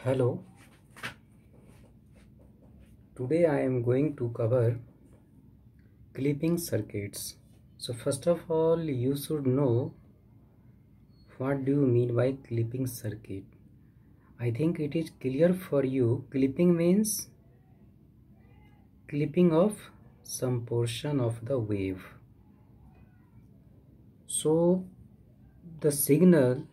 Hello, today I am going to cover clipping circuits. So first of all, you should know what do you mean by clipping circuit. I think it is clear for you. Clipping means clipping of some portion of the wave. So the signal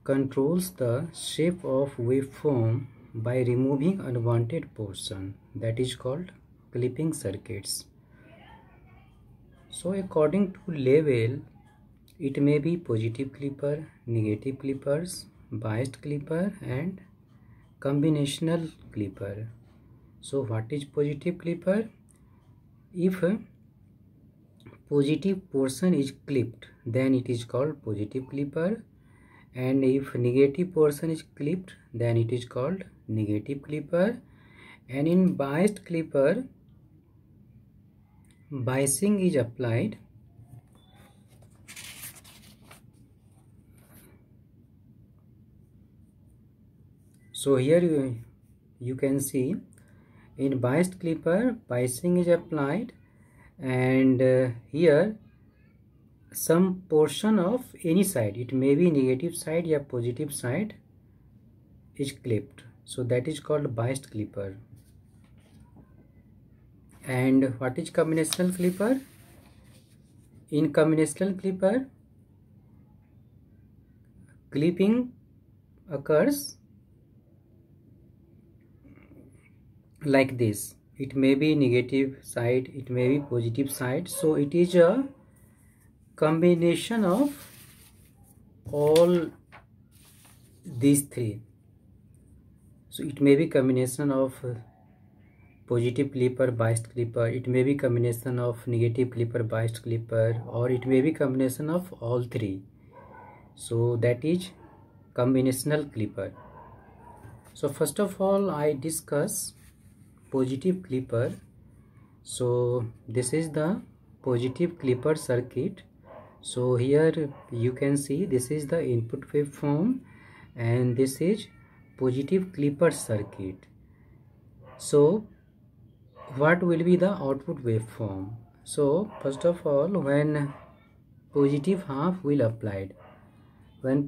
controls the shape of waveform by removing unwanted portion, that is called clipping circuits. So according to level, it may be positive clipper, negative clippers, biased clipper and combinational clipper. So what is positive clipper? If a positive portion is clipped, then it is called positive clipper, and if negative portion is clipped, then it is called negative clipper. And in biased clipper, biasing is applied. So here you can see in biased clipper biasing is applied, and here some portion of any side, it may be negative side or positive side, is clipped. So that is called biased clipper. And what is combinational clipper? In combinational clipper, clipping occurs like this. It may be negative side, it may be positive side. So it is a combination of all these three. So it may be combination of positive clipper, biased clipper, it may be combination of negative clipper, biased clipper, or it may be combination of all three. So that is combinational clipper. So first of all, I discuss positive clipper. So this is the positive clipper circuit. So here you can see this is the input waveform and this is positive clipper circuit. So what will be the output waveform? So first of all, when positive half will applied, then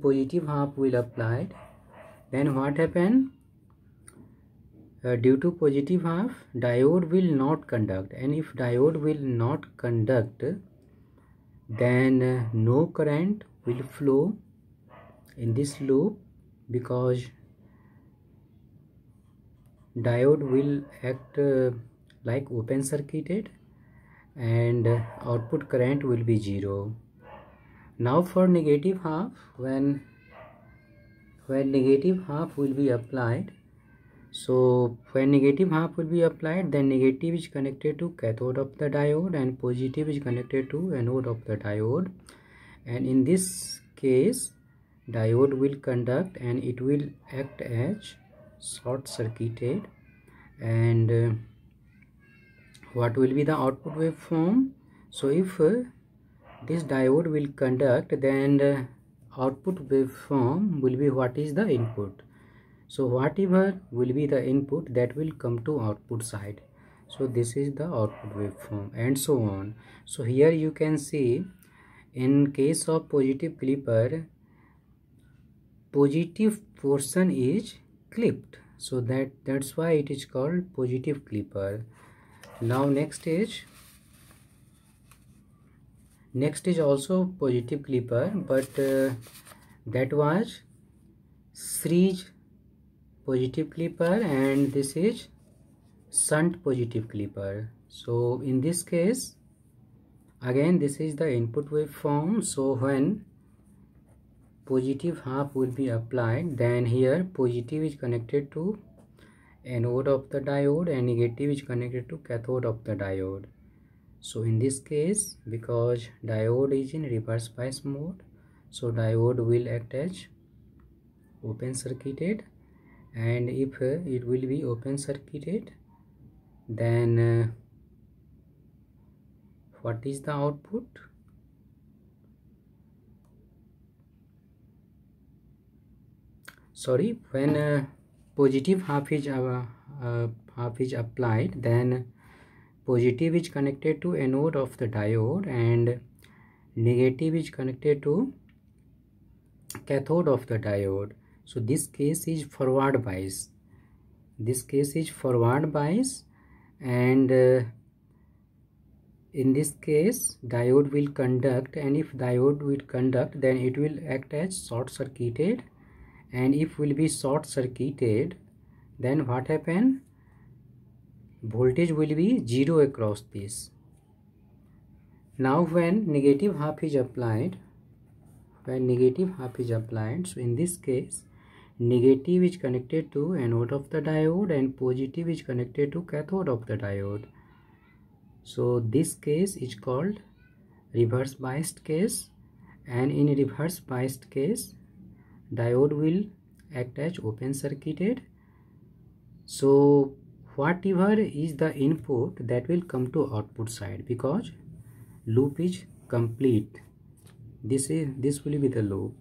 what happen? Due to positive half, diode will not conduct, and if diode will not conduct, then no current will flow in this loop, because diode will act like open circuited, and output current will be 0. Now for negative half, when negative half will be applied, so when negative half will be applied, then negative is connected to cathode of the diode and positive is connected to anode of the diode, and in this case diode will conduct and it will act as short circuited. And what will be the output waveform? So if this diode will conduct, then output waveform will be what is the input. So whatever will be the input, that will come to output side. So this is the output waveform, and so on. So here you can see, in case of positive clipper, positive portion is clipped, so that's why it is called positive clipper. Now next is also positive clipper, but that was series positive clipper and this is shunt positive clipper. So in this case, again this is the input waveform. So when positive half will be applied, then here positive is connected to anode of the diode and negative is connected to cathode of the diode. So in this case, because diode is in reverse bias mode, so diode will act as open circuited, and if it will be open circuited, then what is the output? sorry, when positive half is applied, then positive is connected to anode of the diode and negative is connected to cathode of the diode. So this case is forward bias. This case is forward bias, and in this case diode will conduct, and if diode will conduct, then it will act as short circuited, and if will be short circuited, then what happen? Voltage will be zero across this. Now when negative half is applied, so in this case negative is connected to anode of the diode and positive is connected to cathode of the diode. So this case is called reverse biased case, and in reverse biased case diode will act as open circuited. So whatever is the input, that will come to output side because loop is complete. This will be the loop.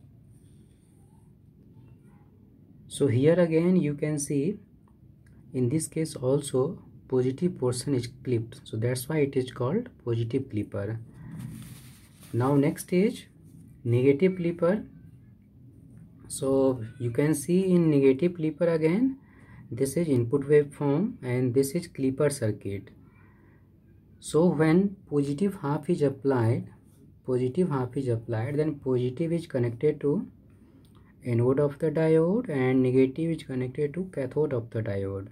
So here again you can see in this case also positive portion is clipped, so that's why it is called positive clipper. Now next is negative clipper. So you can see in negative clipper again, this is input waveform and this is clipper circuit. So when positive half is applied, then positive is connected to anode of the diode and negative is connected to cathode of the diode.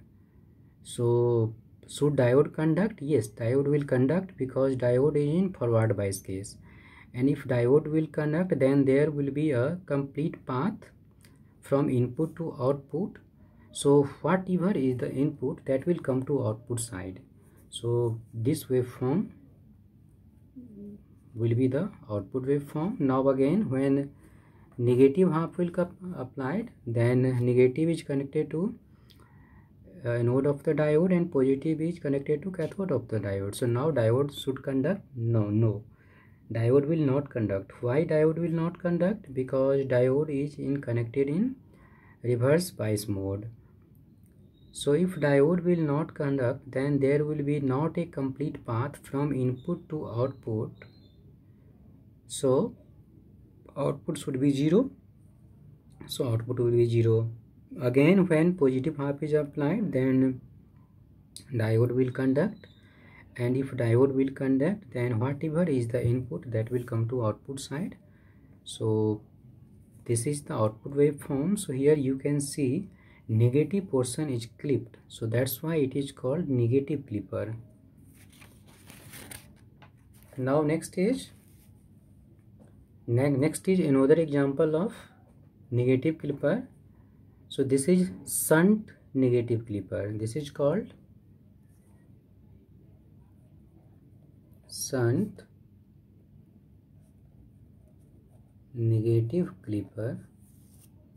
So should diode conduct? Yes, diode will conduct because diode is in forward bias case, and if diode will conduct, then there will be a complete path from input to output. So whatever is the input, that will come to output side. So this waveform will be the output waveform. Now again when negative half will applied, then negative is connected to anode of the diode and positive is connected to cathode of the diode. So now diode should conduct? No, diode will not conduct. Why diode will not conduct? Because diode is connected in reverse bias mode. So if diode will not conduct, then there will be not a complete path from input to output. So output should be 0. So output will be 0. Again when positive half is applied, then diode will conduct, and if diode will conduct, then whatever is the input, that will come to output side. So this is the output waveform. So here you can see negative portion is clipped, so that's why it is called negative clipper. Now next is another example of negative clipper. So this is shunt negative clipper. This is called shunt negative clipper.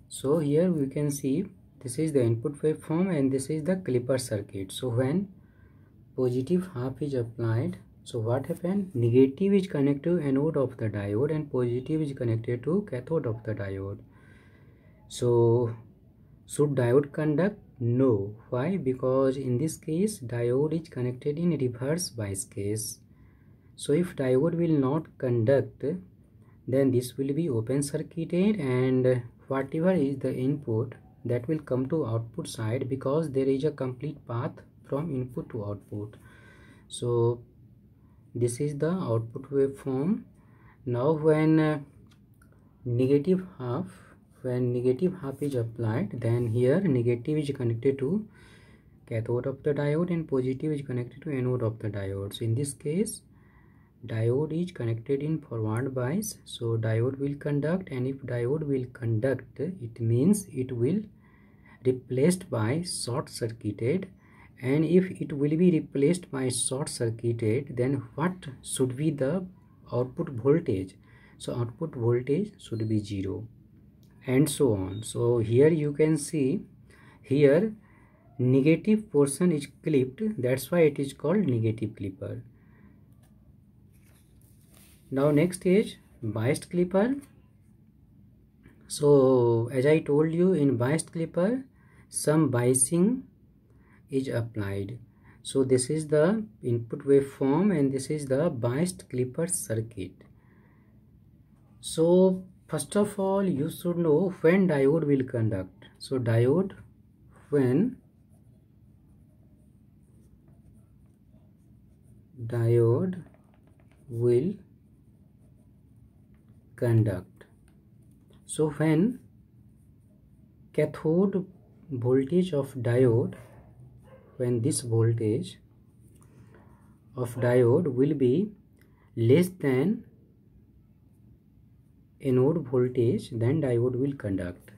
So here we can see this is the input waveform and this is the clipper circuit. So when positive half is applied, so what happened? Negative is connected to anode of the diode and positive is connected to cathode of the diode. So should diode conduct? No. Why? Because in this case diode is connected in reverse bias case. So if diode will not conduct, then this will be open circuited, and whatever is the input, that will come to output side because there is a complete path from input to output. So this is the output waveform. Now when negative half is applied, then here negative is connected to cathode of the diode and positive is connected to anode of the diode. So in this case diode is connected in forward bias, so diode will conduct, and if diode will conduct, it means it will replaced by short circuited, and if it will be replaced by short circuited, then what should be the output voltage? So output voltage should be 0, and so on. So here you can see here negative portion is clipped, that's why it is called negative clipper. Now next is biased clipper. So as I told you, in biased clipper some biasing is applied. So this is the input waveform and this is the biased clipper circuit. So first of all you should know when diode will conduct. So diode, when diode will conduct. So when cathode voltage of diode, when this voltage of diode will be less than anode voltage, then diode will conduct.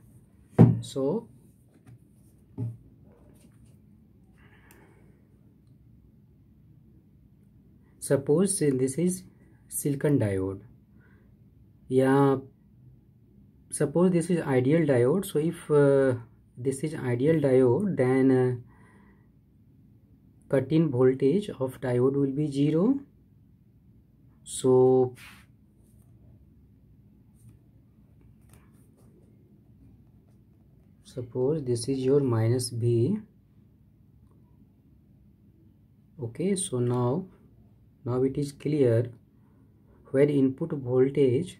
So suppose this is silicon diode, yeah, suppose this is ideal diode. So if this is ideal diode, then cut-in voltage of diode will be 0. So suppose this is your minus B. Okay, so now it is clear, where input voltage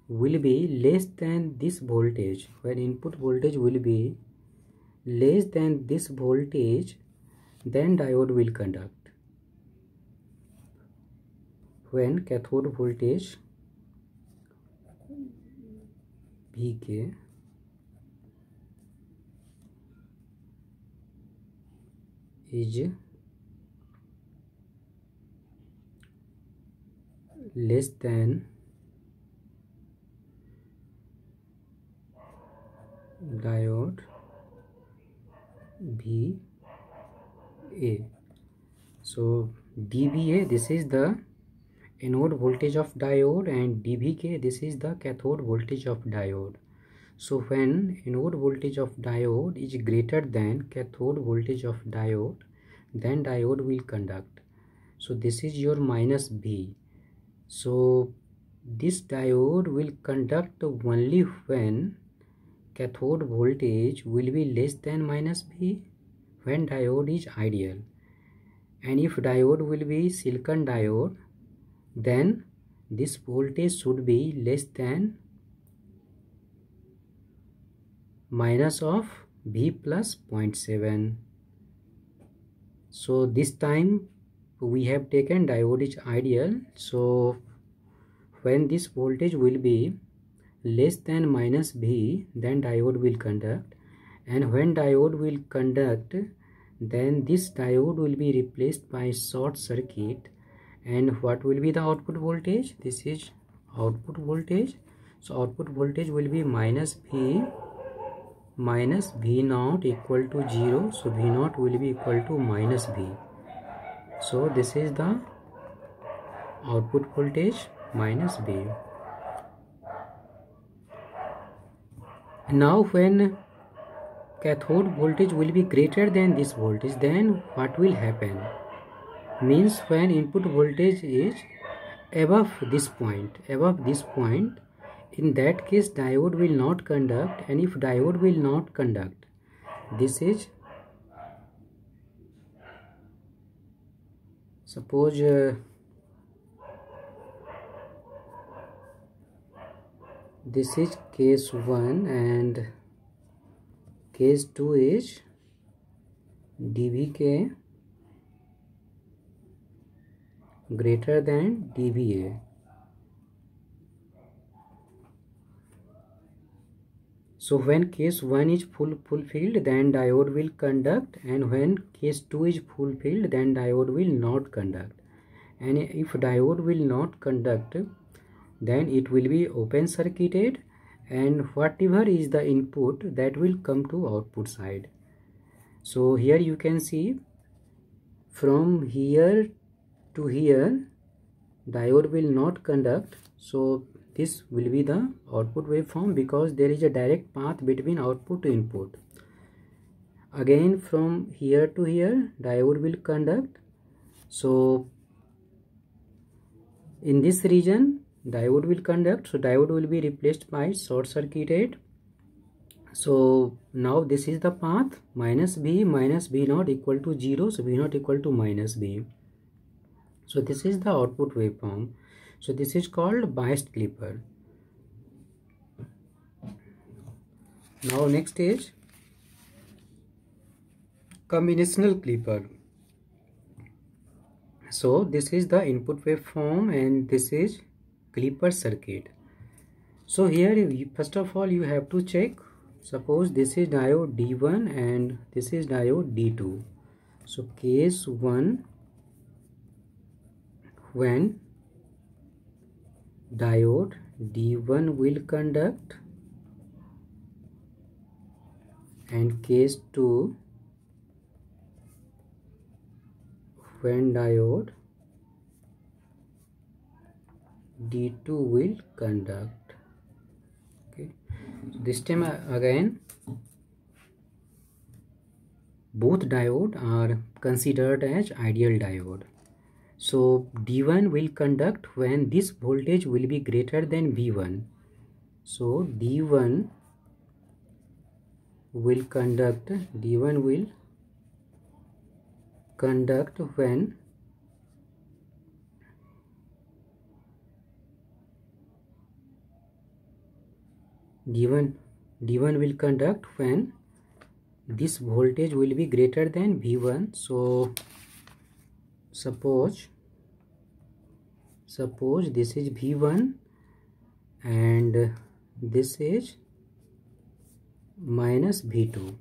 will be less than this voltage, when input voltage will be less than this voltage, then diode will conduct. When cathode voltage Vk is less than diode VA. So dVA, this is the anode voltage of diode, and dVk, this is the cathode voltage of diode. So when anode voltage of diode is greater than cathode voltage of diode, then diode will conduct. So this is your minus B. So this diode will conduct only when cathode voltage will be less than minus B, when diode is ideal. And if diode will be silicon diode, then this voltage should be less than minus of V plus 0.7. So this time we have taken diode is ideal. So when this voltage will be less than minus V, then diode will conduct, and when diode will conduct, then this diode will be replaced by short circuit. And what will be the output voltage? This is output voltage. So output voltage will be minus V naught equal to 0. So V naught will be equal to minus V. So this is the output voltage minus V. Now when cathode voltage will be greater than this voltage, then what will happen? Means when input voltage is above this point, in that case diode will not conduct. And if diode will not conduct, this is suppose this is case 1 and case 2 is dVk greater than dVA. So when case 1 is fulfilled, then diode will conduct, and when case 2 is fulfilled, then diode will not conduct. And if diode will not conduct, then it will be open circuited, and whatever is the input, that will come to output side. So here you can see, from here to here diode will not conduct. So this will be the output waveform, because there is a direct path between output to input. Again from here to here diode will conduct. So in this region diode will conduct, so diode will be replaced by short circuited, So now this is the path, minus b naught equal to 0, so b naught equal to minus b. So this is the output waveform. So this is called biased clipper. Now next is combinational clipper. So this is the input waveform and this is clipper circuit. So here first of all you have to check, suppose this is diode D1 and this is diode D2. So case 1, when diode D1 will conduct, and case 2, when diode D2 will conduct. Okay, so this time again both diode are considered as ideal diode. So D1 will conduct when this voltage will be greater than V1. So D1 will conduct when D1 will conduct when this voltage will be greater than V1. So suppose this is V1 and this is minus V2.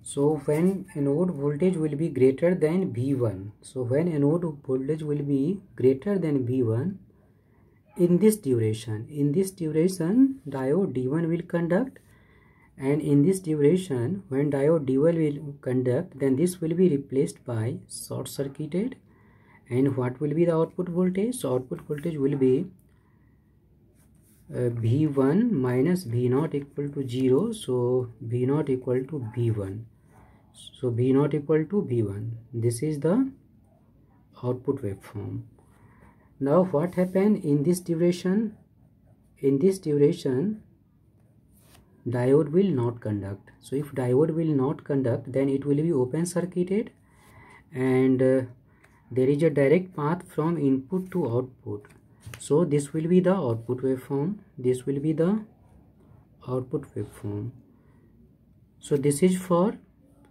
So when anode voltage will be greater than V1, so when anode voltage will be greater than V1, in this duration diode D1 will conduct, and in this duration when diode D1 will conduct, then this will be replaced by short circuited, and what will be the output voltage? So output voltage will be V1 minus V naught equal to 0, so V naught equal to V1. So V naught equal to V1. This is the output waveform. Now what happened in this duration? In this duration diode will not conduct. So if diode will not conduct, then it will be open circuited, and there is a direct path from input to output. So this will be the output waveform. This will be the output waveform. So this is for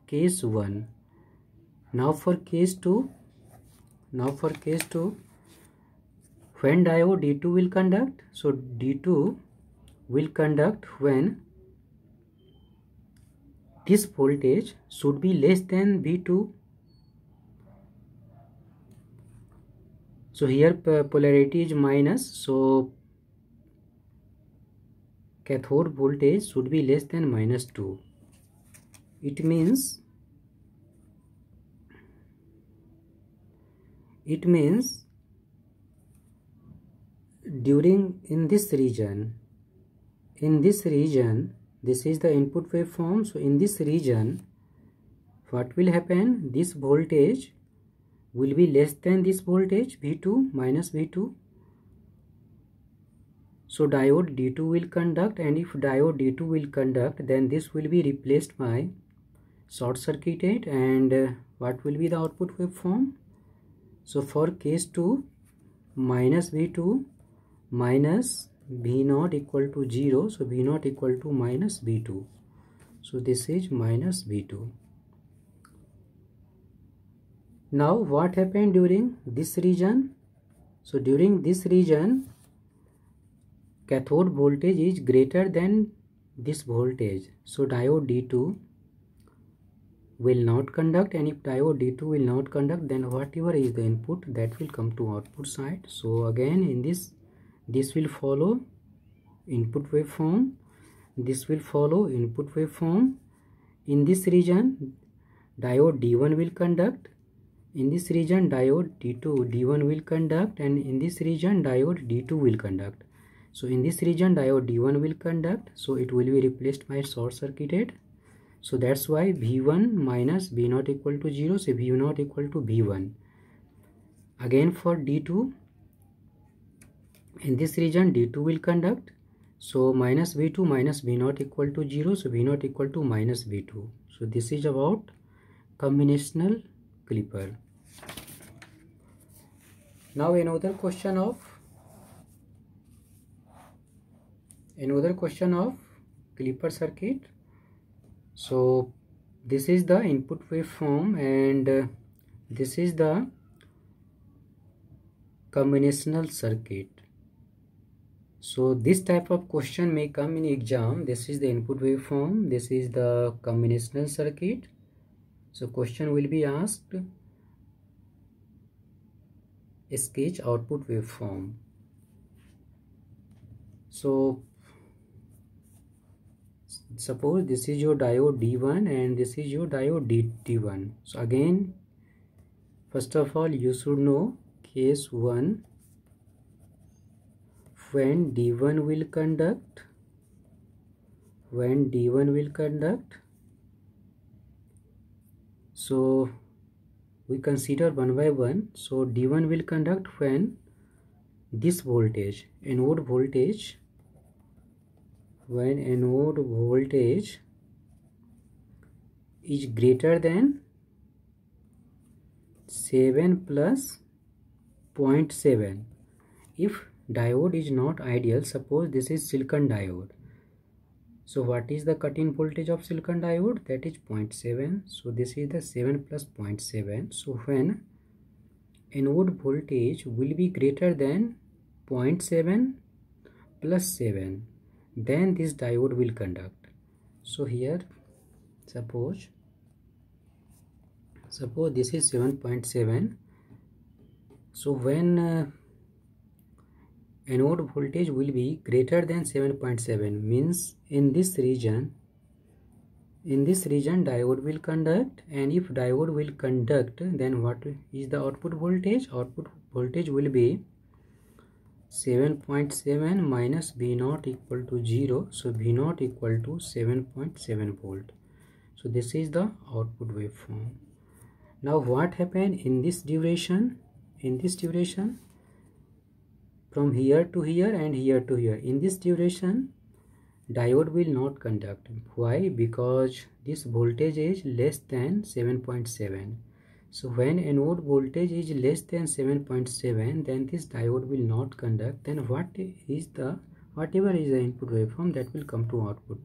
case 1. Now for case 2, when diode D2 will conduct, so D2 will conduct when this voltage should be less than V2. So here polarity is minus, so cathode voltage should be less than minus 2. It means during in this region, this is the input waveform. So in this region what will happen? This voltage will be less than this voltage V2 minus V2. So diode D2 will conduct, and if diode D2 will conduct, then this will be replaced by short circuited, and what will be the output waveform? So for case 2, minus V2 minus V naught equal to 0, so V naught equal to minus V2. So this is minus V2. Now what happened during this region? So during this region cathode voltage is greater than this voltage, so diode D2 will not conduct, and if diode D2 will not conduct, then whatever is the input, that will come to output side. So again in this will follow input waveform, this will follow input waveform. In this region diode D1 will conduct, in this region diode D1 will conduct, and in this region diode D2 will conduct. So in this region diode D1 will conduct, so it will be replaced by short circuited. So that's why V1 minus V naught equal to 0, so V naught equal to V1. Again for D2, in this region D2 will conduct, So minus V2 minus V0 equal to 0. So V0 equal to minus V2. So this is about combinational clipper. Now another question of clipper circuit. So this is the input waveform and this is the combinational circuit. So this type of question may come in exam. This is the input waveform, this is the combinational circuit. So question will be asked, sketch output waveform. So suppose this is your diode D1 and this is your diode D1. So again, first of all, you should know case 1, when D1 will conduct, so we consider one by one. So D1 will conduct when this voltage, anode voltage, when anode voltage is greater than 7 plus 0.7. If diode is not ideal, suppose this is silicon diode. So what is the cut-in voltage of silicon diode? That is 0.7. So this is the 7 plus 0.7. So when anode voltage will be greater than 0.7 plus 7, then this diode will conduct. So here suppose this is 7.7. so when anode voltage will be greater than 7.7, means in this region diode will conduct, and if diode will conduct, then what is the output voltage? Output voltage will be 7.7 minus V0 equal to 0. So V0 equal to 7.7 volt. So this is the output waveform. Now what happened in this duration? From here to here and here to here, in this duration diode will not conduct. Why? Because this voltage is less than 7.7. So when anode voltage is less than 7.7, then this diode will not conduct. Then whatever is the input waveform, that will come to output.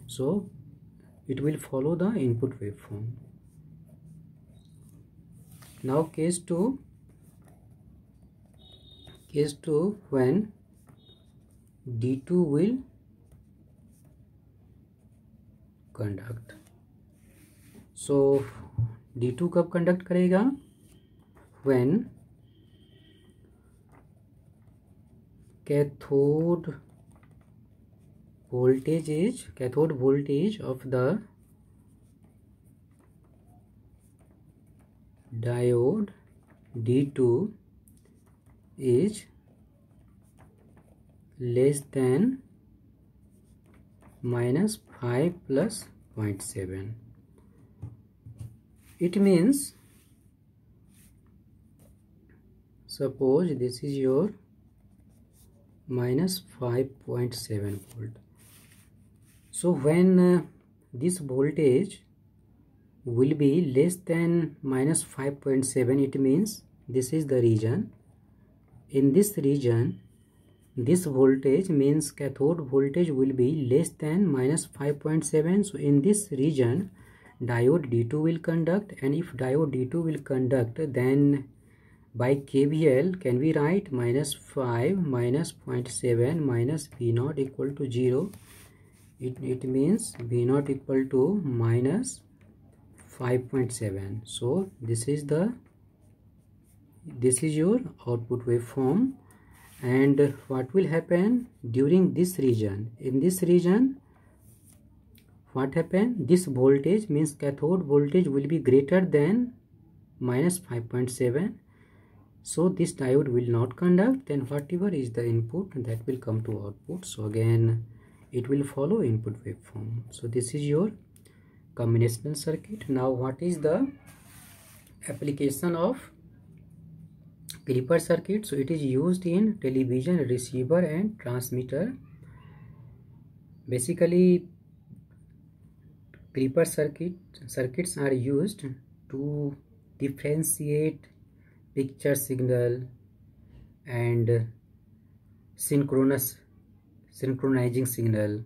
So it will follow the input waveform. Now case 2, when D2 will conduct. So D2 कब conduct करेगा? When cathode voltage of the diode D2 is less than minus 5 plus 0.7. It means, suppose this is your minus 5.7 volt. So when this voltage will be less than minus 5.7, it means this is the region. In this region, this voltage means cathode voltage will be less than minus 5.7. So in this region diode D2 will conduct, and if diode D2 will conduct, then by KVL can we write minus 5 minus 0.7 minus V0 equal to 0. It means V0 equal to minus 5.7. So this is your output waveform. And what will happen during this region? In this region, what happened? This voltage means cathode voltage will be greater than minus 5.7. So this diode will not conduct. Then whatever is the input, that will come to output. So again it will follow input waveform. So this is your combinational circuit. Now what is the application of clipper circuit? So it is used in television receiver and transmitter. Basically, Clipper circuits are used to differentiate picture signal and synchronizing signal.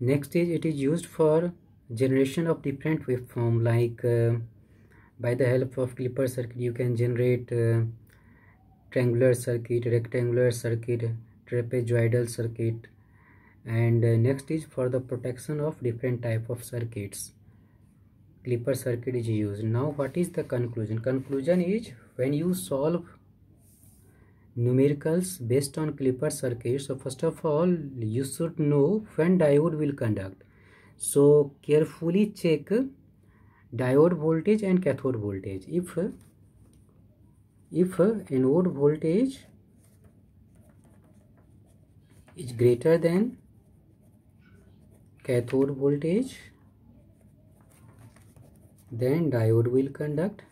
Next is it is used for generation of different waveform, like by the help of Clipper circuit you can generate triangular circuit, rectangular circuit, trapezoidal circuit. And next is for the protection of different type of circuits, Clipper circuit is used. Now what is the conclusion? Conclusion is, when you solve numericals based on Clipper circuit, so first of all you should know when diode will conduct. So carefully check diode voltage and cathode voltage. If anode voltage is greater than cathode voltage, then diode will conduct,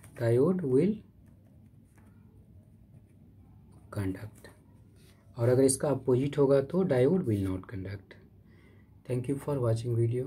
और अगर इसका opposite होगा तो diode will not conduct. Thank you for watching video.